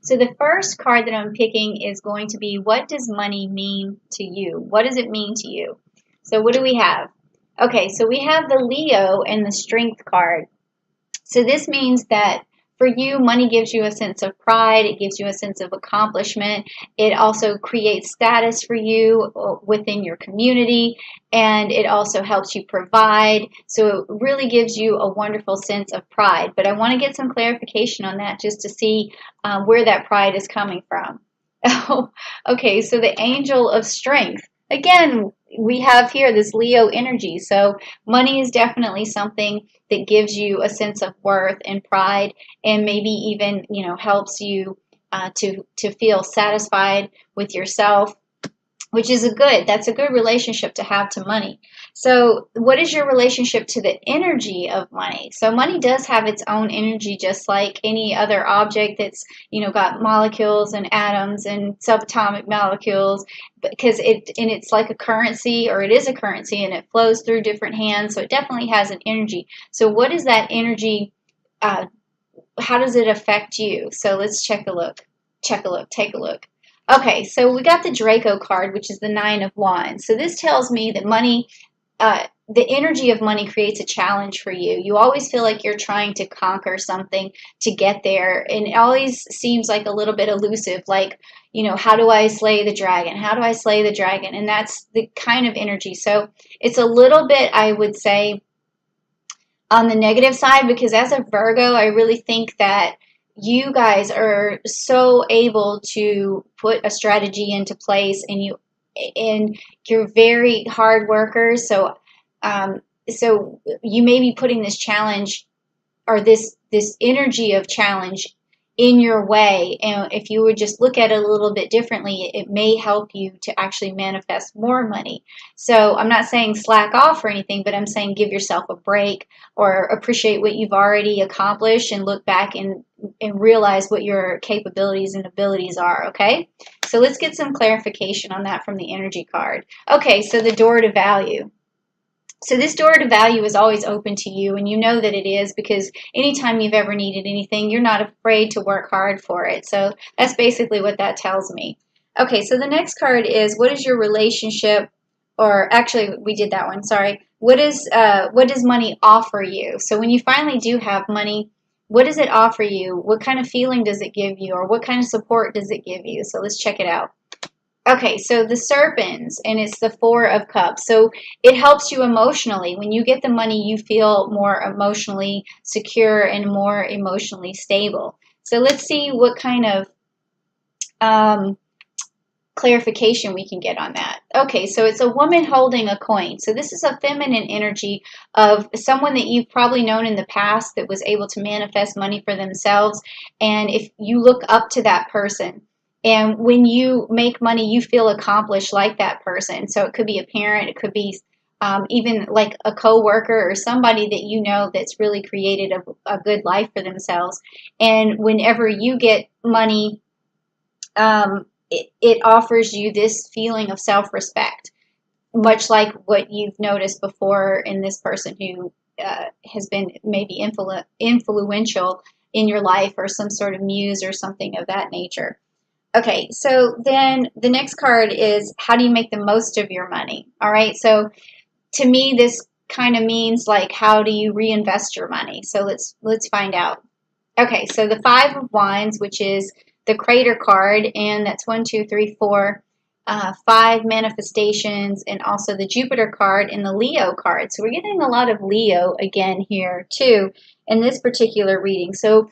So the first card that I'm picking is going to be, what does money mean to you? What does it mean to you? So what do we have? Okay, so we have the Leo and the Strength card. So this means that for you, money gives you a sense of pride. It gives you a sense of accomplishment. It also creates status for you within your community, and it also helps you provide. So it really gives you a wonderful sense of pride. But I want to get some clarification on that just to see where that pride is coming from. Oh, okay, so the angel of strength. Again, we have here this Leo energy. So money is definitely something that gives you a sense of worth and pride, and maybe even, helps you to feel satisfied with yourself, which is that's a good relationship to have to money. So what is your relationship to the energy of money? So money does have its own energy, just like any other object that's, got molecules and atoms and subatomic molecules, because it's like a currency, or it is a currency, and it flows through different hands. So it definitely has an energy. So what is that energy? How does it affect you? So let's take a look. Take a look. Okay, so we got the Draco card, which is the Nine of Wands. So this tells me that money, the energy of money creates a challenge for you. You always feel like you're trying to conquer something to get there, and it always seems like a little bit elusive, like, how do I slay the dragon? How do I slay the dragon? And that's the kind of energy. So it's a little bit, I would say, on the negative side, because as a Virgo, I really think that you guys are so able to put a strategy into place, and you're very hard workers. So you may be putting this challenge, or this energy of challenge, in your way, and if you would just look at it a little bit differently, it may help you to actually manifest more money. So I'm not saying slack off or anything, but I'm saying give yourself a break, or appreciate what you've already accomplished, and look back and realize what your capabilities and abilities are. Okay, so let's get some clarification on that from the energy card. Okay, so the door to value. So this door to value is always open to you, and you know that it is, because anytime you've ever needed anything, you're not afraid to work hard for it. So that's basically what that tells me. Okay, so the next card is, what is your relationship, or actually we did that one, sorry. What does money offer you? So when you finally do have money, what does it offer you? What kind of feeling does it give you, or what kind of support does it give you? So let's check it out. Okay, so the Serpents, and it's the Four of Cups. So it helps you emotionally. When you get the money, you feel more emotionally secure and more emotionally stable. So let's see what kind of um, clarification we can get on that. Okay, so it's a woman holding a coin. So this is a feminine energy of someone that you've probably known in the past that was able to manifest money for themselves. And if you look up to that person, and when you make money, you feel accomplished like that person. So it could be a parent, it could be even like a coworker, or somebody that you know that's really created a good life for themselves. And whenever you get money, it offers you this feeling of self-respect, much like what you've noticed before in this person who has been maybe influential in your life, or some sort of muse or something of that nature. Okay, so then the next card is, how do you make the most of your money? All right, so to me, this kind of means like, how do you reinvest your money? So let's find out. Okay, so the Five of Wands, which is the Crater card, and that's 1, 2, 3, 4, 5 manifestations, and also the Jupiter card and the Leo card. So we're getting a lot of Leo again here too in this particular reading. So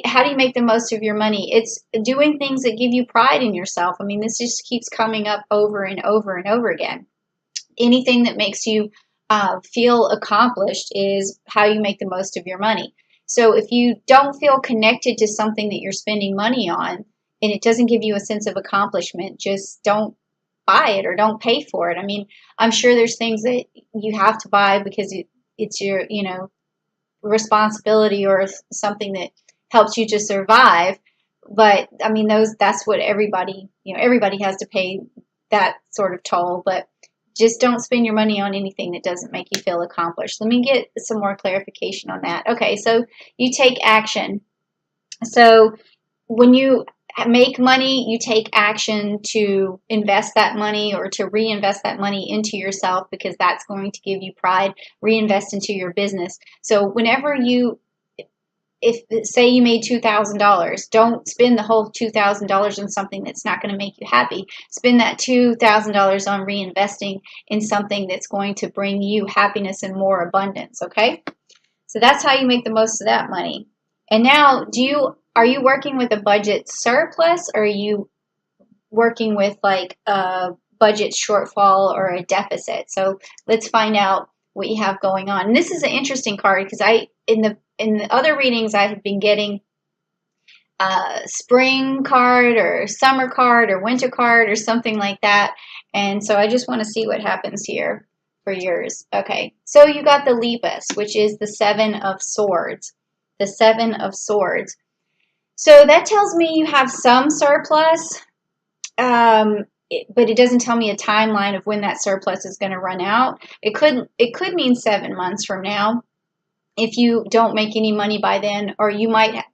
how do you make the most of your money? It's doing things that give you pride in yourself. I mean, this just keeps coming up over and over and over again. Anything that makes you feel accomplished is how you make the most of your money. So if you don't feel connected to something that you're spending money on, and it doesn't give you a sense of accomplishment, just don't buy it, or don't pay for it. I mean, I'm sure there's things that you have to buy because it's your, responsibility, or something that helps you to survive. But I mean, that's what everybody has to pay that sort of toll. But just don't spend your money on anything that doesn't make you feel accomplished. Let me get some more clarification on that. Okay, so you take action. So when you make money, you take action to invest that money or to reinvest that money into yourself, because that's going to give you pride. Reinvest into your business. So whenever you, if say you made $2,000, don't spend the whole $2,000 on something that's not going to make you happy. Spend that $2,000 on reinvesting in something that's going to bring you happiness and more abundance. Okay, so that's how you make the most of that money. And now, are you working with a budget surplus, or are you working with like a budget shortfall or a deficit? So let's find out what you have going on. And this is an interesting card because in the other readings I have been getting spring card or summer card or winter card or something like that. And so I just want to see what happens here for yours. Okay, so you got the Lepus, which is the Seven of Swords. The Seven of Swords. So that tells me you have some surplus, but it doesn't tell me a timeline of when that surplus is going to run out. It could mean 7 months from now if you don't make any money by then, or you might,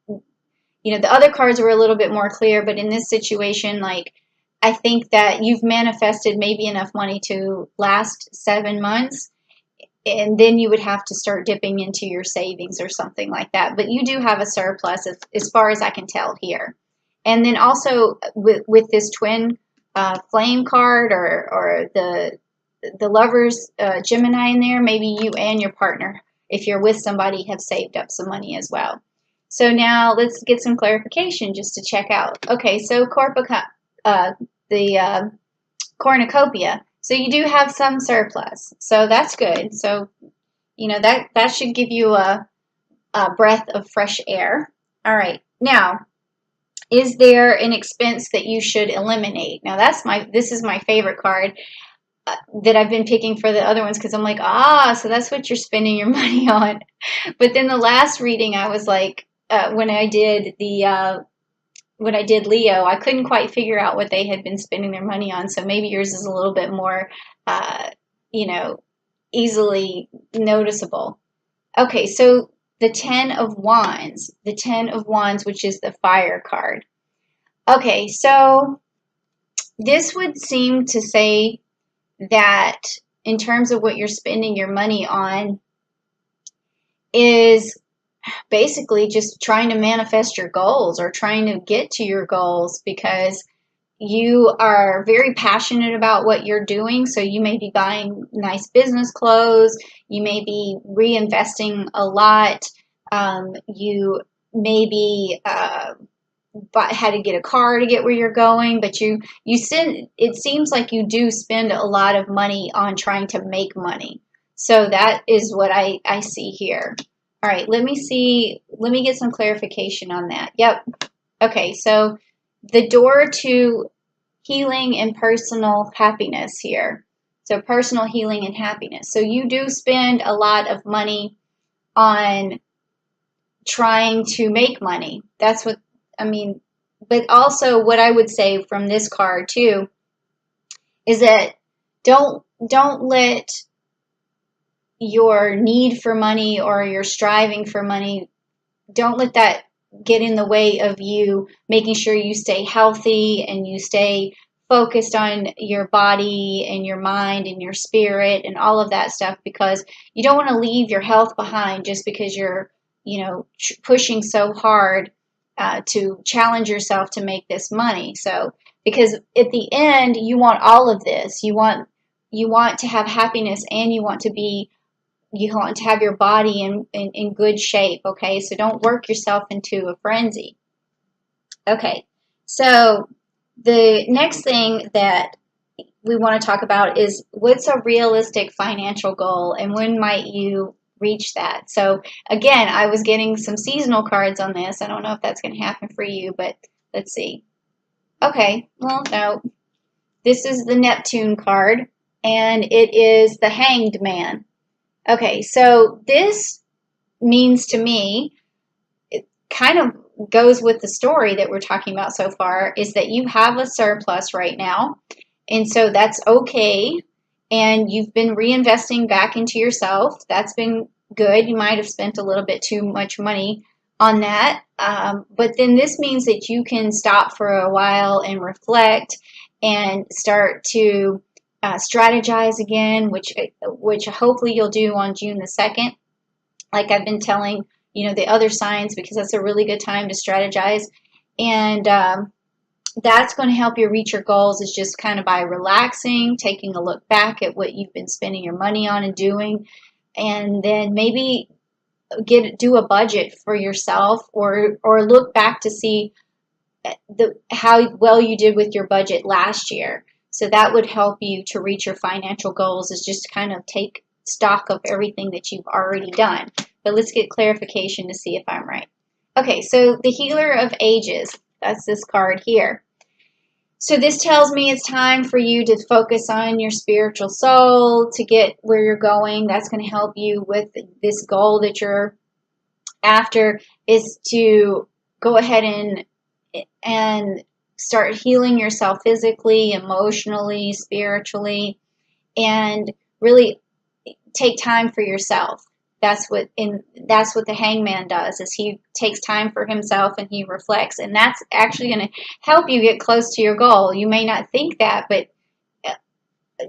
the other cards were a little bit more clear, but in this situation, like, I think that you've manifested maybe enough money to last 7 months, and then you would have to start dipping into your savings or something like that. But you do have a surplus as far as I can tell here. And then also with this twin flame card, or the lovers Gemini in there, maybe you and your partner, if you're with somebody, have saved up some money as well. So now let's get some clarification just to check out. Okay, so the cornucopia. So you do have some surplus. So that's good. So, that should give you a breath of fresh air. All right. Now, is there an expense that you should eliminate? Now, this is my favorite card that I've been picking for the other ones, because I'm like, so that's what you're spending your money on. But then the last reading, I was like, when I did Leo, I couldn't quite figure out what they had been spending their money on. So maybe yours is a little bit more, easily noticeable. Okay, so the Ten of Wands, which is the fire card. Okay, so this would seem to say that in terms of what you're spending your money on is basically just trying to manifest your goals or trying to get to your goals, because you are very passionate about what you're doing. So you may be buying nice business clothes. You may be reinvesting a lot. You maybe had to get a car to get where you're going, but it seems like you do spend a lot of money on trying to make money. So that is what I see here. All right, let me get some clarification on that. Yep. Okay, so the door to healing and personal happiness here. So personal healing and happiness. So you do spend a lot of money on trying to make money. That's what I mean. But also what I would say from this card too is that don't let your need for money or your striving for money, don't let that get in the way of you making sure you stay healthy and you stay focused on your body and your mind and your spirit and all of that stuff, because you don't want to leave your health behind just because you're pushing so hard to challenge yourself to make this money. So because at the end you want all of this, you want to have happiness, and you want to have your body in good shape, okay? So don't work yourself into a frenzy. Okay, so the next thing that we want to talk about is what's a realistic financial goal and when might you reach that? So again, I was getting some seasonal cards on this. I don't know if that's going to happen for you, but let's see. Okay, well, no. This is the Neptune card, and it is the Hanged Man. Okay, so this means to me, it kind of goes with the story that we're talking about so far, is that you have a surplus right now, and so that's okay, and you've been reinvesting back into yourself. That's been good. You might have spent a little bit too much money on that. But then this means that you can stop for a while and reflect and start to strategize again, which hopefully you'll do on June the 2nd. Like I've been telling, the other signs, because that's a really good time to strategize. And that's going to help you reach your goals, is just kind of by relaxing, taking a look back at what you've been spending your money on and doing, and then maybe do a budget for yourself, or look back to see how well you did with your budget last year. So that would help you to reach your financial goals, is just kind of take stock of everything that you've already done. But let's get clarification to see if I'm right. Okay, so the Healer of Ages, that's this card here. So this tells me it's time for you to focus on your spiritual soul to get where you're going. That's going to help you with this goal that you're after, is to go ahead and start healing yourself physically, emotionally, spiritually, and really take time for yourself. That's what the Hangman does, is he takes time for himself and he reflects, and that's actually going to help you get close to your goal. You may not think that, but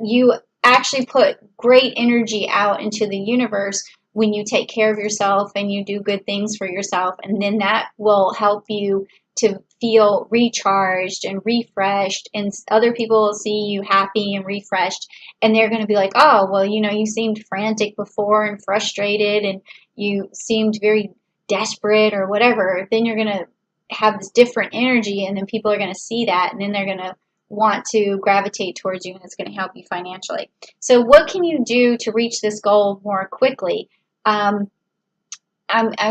you actually put great energy out into the universe when you take care of yourself and you do good things for yourself, and then that will help you to feel recharged and refreshed, and other people will see you happy and refreshed, and they're going to be like, oh, well, you seemed frantic before and frustrated, and you seemed very desperate or whatever. Then you're going to have this different energy, and then people are going to see that, and then they're going to want to gravitate towards you, and it's going to help you financially. So what can you do to reach this goal more quickly? I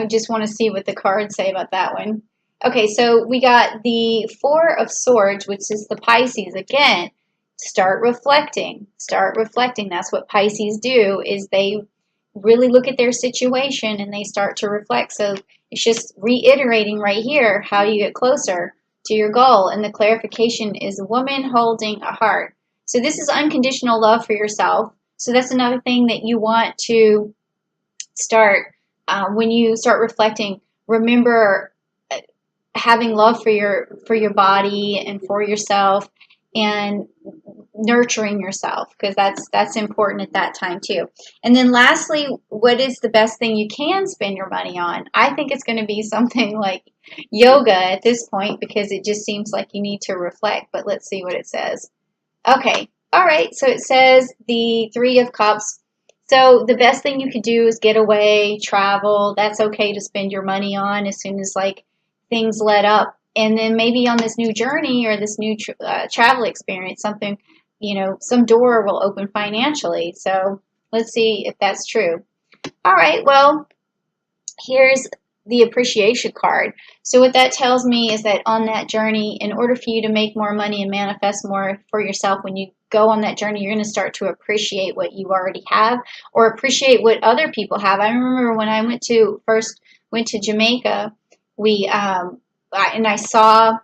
just want to see what the cards say about that one. Okay, so we got the Four of Swords, which is the Pisces. Again, start reflecting. Start reflecting. That's what Pisces do, is they really look at their situation and they start to reflect. So it's just reiterating right here how you get closer to your goal. And the clarification is a woman holding a heart. So this is unconditional love for yourself. So that's another thing that you want to start when you start reflecting. Remember having love for your body and for yourself, and nurturing yourself, because that's important at that time too. And then lastly, what is the best thing you can spend your money on? I think it's going to be something like yoga at this point, because it just seems like you need to reflect. But let's see what it says. Okay, all right, so it says the Three of Cups. So the best thing you could do is get away, travel. That's okay to spend your money on as soon as things let up. And then maybe on this new journey or this new travel experience, something, some door will open financially. So let's see if that's true. All right, well, here's the appreciation card. So what that tells me is that on that journey, in order for you to make more money and manifest more for yourself, when you go on that journey, you're going to start to appreciate what you already have, or appreciate what other people have. I remember when I first went to Jamaica, I saw,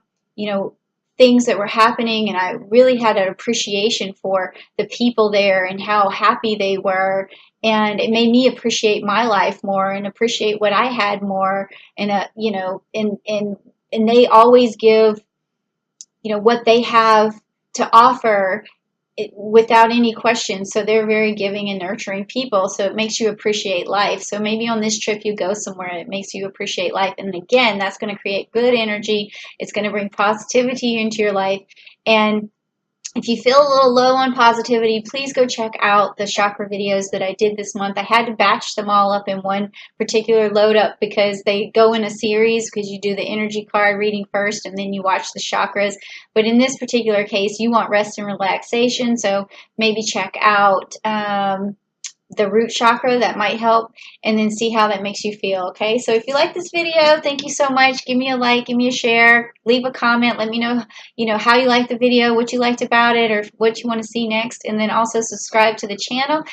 things that were happening, and I really had an appreciation for the people there and how happy they were, and it made me appreciate my life more and appreciate what I had more, and and they always give, what they have to offer, without any question. So they're very giving and nurturing people. So it makes you appreciate life. So maybe on this trip you go somewhere and it makes you appreciate life. And again, that's going to create good energy. It's going to bring positivity into your life. And if you feel a little low on positivity, please go check out the chakra videos that I did this month. I had to batch them all up in one particular load up, because they go in a series, because you do the energy card reading first and then you watch the chakras. But in this particular case, you want rest and relaxation. So maybe check out the root chakra. That might help, and then see how that makes you feel. Okay, so if you like this video, thank you so much. Give me a like, give me a share, leave a comment, let me know how you like the video, what you liked about it, or what you want to see next, and then also subscribe to the channel.